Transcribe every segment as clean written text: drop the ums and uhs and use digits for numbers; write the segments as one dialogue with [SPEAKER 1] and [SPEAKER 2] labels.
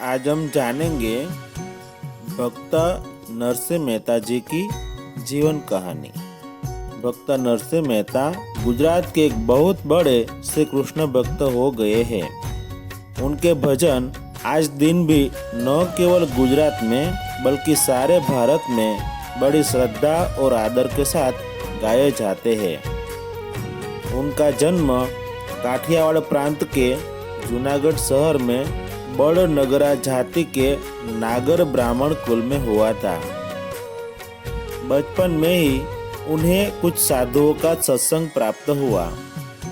[SPEAKER 1] आज हम जानेंगे भक्त नरसिंह मेहता जी की जीवन कहानी। भक्त नरसिंह मेहता गुजरात के एक बहुत बड़े श्री कृष्ण भक्त हो गए हैं। उनके भजन आज दिन भी न केवल गुजरात में बल्कि सारे भारत में बड़ी श्रद्धा और आदर के साथ गाए जाते हैं। उनका जन्म काठियावाड़ प्रांत के जूनागढ़ शहर में बड़नगरा जाति के नागर ब्राह्मण कुल में हुआ था। बचपन में ही उन्हें कुछ साधुओं का सत्संग प्राप्त हुआ,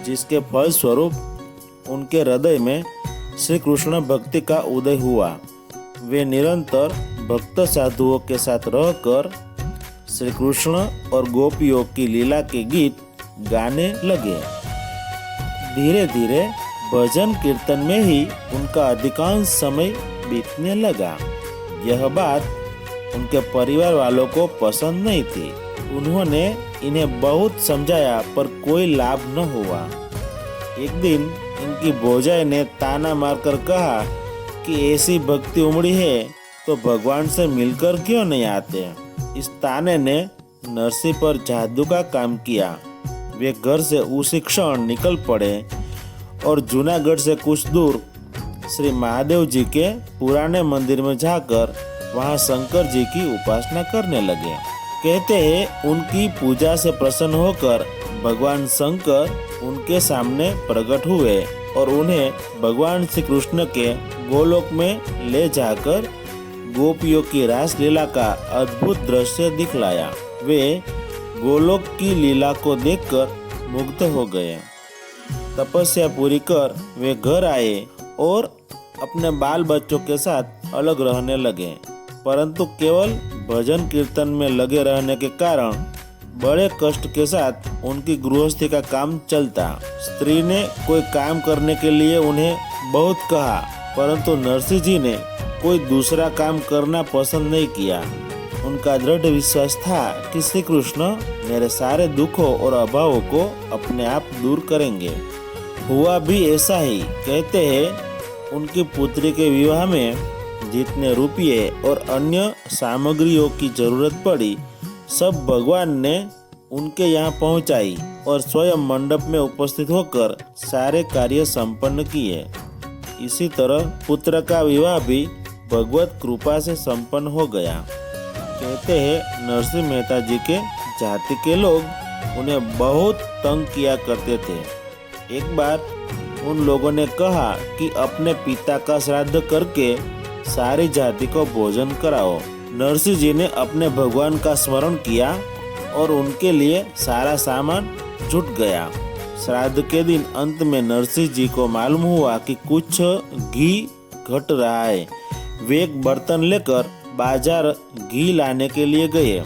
[SPEAKER 1] जिसके फलस्वरूप उनके हृदय में श्री कृष्ण भक्ति का उदय हुआ। वे निरंतर भक्त साधुओं के साथ रहकर श्री कृष्ण और गोपियों की लीला के गीत गाने लगे। धीरे धीरे भजन कीर्तन में ही उनका अधिकांश समय बीतने लगा। यह बात उनके परिवार वालों को पसंद नहीं थी। उन्होंने इन्हें बहुत समझाया पर कोई लाभ न हुआ। एक दिन इनकी भौजाई ने ताना मारकर कहा कि ऐसी भक्ति उमड़ी है तो भगवान से मिलकर क्यों नहीं आते। इस ताने ने नरसिंह पर जादू का काम किया। वे घर से उसी क्षण निकल पड़े और जूनागढ़ से कुछ दूर श्री महादेव जी के पुराने मंदिर में जाकर वहां शंकर जी की उपासना करने लगे। कहते हैं उनकी पूजा से प्रसन्न होकर भगवान शंकर उनके सामने प्रकट हुए और उन्हें भगवान श्री कृष्ण के गोलोक में ले जाकर गोपियों की रास लीला का अद्भुत दृश्य दिखलाया। वे गोलोक की लीला को देखकर मुग्ध हो गए। तपस्या पूरी कर वे घर आए और अपने बाल बच्चों के साथ अलग रहने लगे, परंतु केवल भजन कीर्तन में लगे रहने के कारण बड़े कष्ट के साथ उनकी गृहस्थी का काम चलता। स्त्री ने कोई काम करने के लिए उन्हें बहुत कहा, परंतु नरसिंह जी ने कोई दूसरा काम करना पसंद नहीं किया। उनका दृढ़ विश्वास था कि श्री कृष्ण मेरे सारे दुखों और अभावों को अपने आप दूर करेंगे। हुआ भी ऐसा ही। कहते हैं उनकी पुत्री के विवाह में जितने रुपये और अन्य सामग्रियों की जरूरत पड़ी, सब भगवान ने उनके यहाँ पहुँचाई और स्वयं मंडप में उपस्थित होकर सारे कार्य संपन्न किए। इसी तरह पुत्र का विवाह भी भगवत कृपा से संपन्न हो गया। कहते हैं नरसिंह मेहता जी के जाति के लोग उन्हें बहुत तंग किया करते थे। एक बार उन लोगों ने कहा कि अपने पिता का श्राद्ध करके सारी जाति को भोजन कराओ। नरसिंह जी ने अपने भगवान का स्मरण किया और उनके लिए सारा सामान जुट गया। श्राद्ध के दिन अंत में नरसिंह जी को मालूम हुआ कि कुछ घी घट रहा है। वे एक बर्तन लेकर बाजार घी लाने के लिए गए।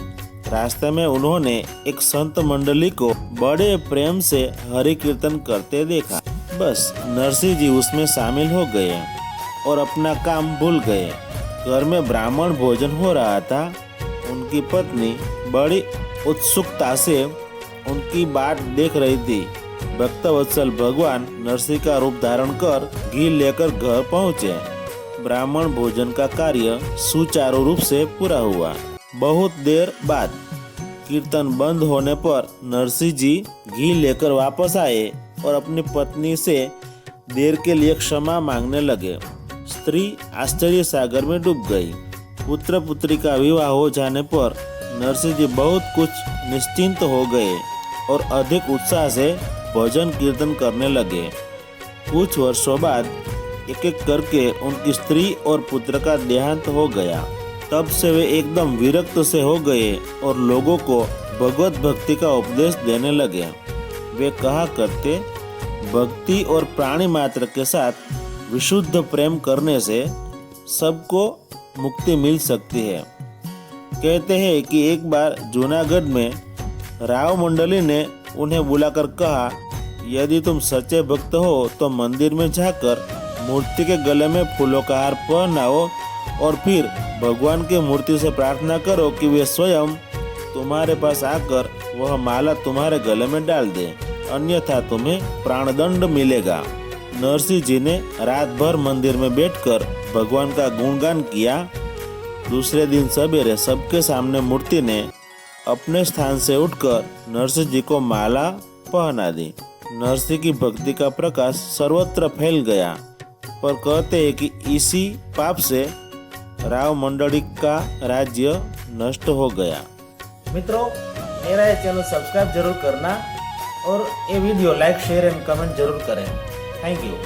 [SPEAKER 1] रास्ते में उन्होंने एक संत मंडली को बड़े प्रेम से हरि कीर्तन करते देखा। बस नरसिंह जी उसमें शामिल हो गए और अपना काम भूल गए। घर में ब्राह्मण भोजन हो रहा था। उनकी पत्नी बड़ी उत्सुकता से उनकी बाट देख रही थी। भक्तवत्सल भगवान नरसिंह का रूप धारण कर घी लेकर घर पहुँचे। ब्राह्मण भोजन का कार्य सुचारू रूप से पूरा हुआ। बहुत देर बाद कीर्तन बंद होने पर नरसिंह जी घी लेकर वापस आए और अपनी पत्नी से देर के लिए क्षमा मांगने लगे। स्त्री आश्चर्य सागर में डूब गई। पुत्र पुत्री का विवाह हो जाने पर नरसिंह जी बहुत कुछ निश्चिंत हो गए और अधिक उत्साह से भजन कीर्तन करने लगे। कुछ वर्षों बाद एक एक करके उनकी स्त्री और पुत्र का देहांत हो गया। तब से वे एकदम विरक्त से हो गए और लोगों को भगवत भक्ति का उपदेश देने लगे। वे कहा करते, भक्ति और प्राणी मात्र के साथ विशुद्ध प्रेम करने से सबको मुक्ति मिल सकती है। कहते हैं कि एक बार जूनागढ़ में राव मंडली ने उन्हें बुलाकर कहा, यदि तुम सच्चे भक्त हो तो मंदिर में जाकर मूर्ति के गले में फूलों का हार पहनाओ और फिर भगवान की मूर्ति से प्रार्थना करो कि वे स्वयं तुम्हारे पास आकर वह माला तुम्हारे गले में डाल दे, अन्यथा तुम्हें प्राणदंड मिलेगा। नरसिंह जी ने रात भर मंदिर में बैठकर भगवान का गुणगान किया। दूसरे दिन सवेरे सबके सामने मूर्ति ने अपने स्थान से उठकर नरसिंह जी को माला पहना दी। नरसिंह की भक्ति का प्रकाश सर्वत्र फैल गया, पर कहते हैं कि इसी पाप से राव मंडलिक का राज्य नष्ट हो गया।
[SPEAKER 2] मित्रों, मेरा ये चैनल सब्सक्राइब जरूर करना और ये video like share and comment जरूर करें। Thank you.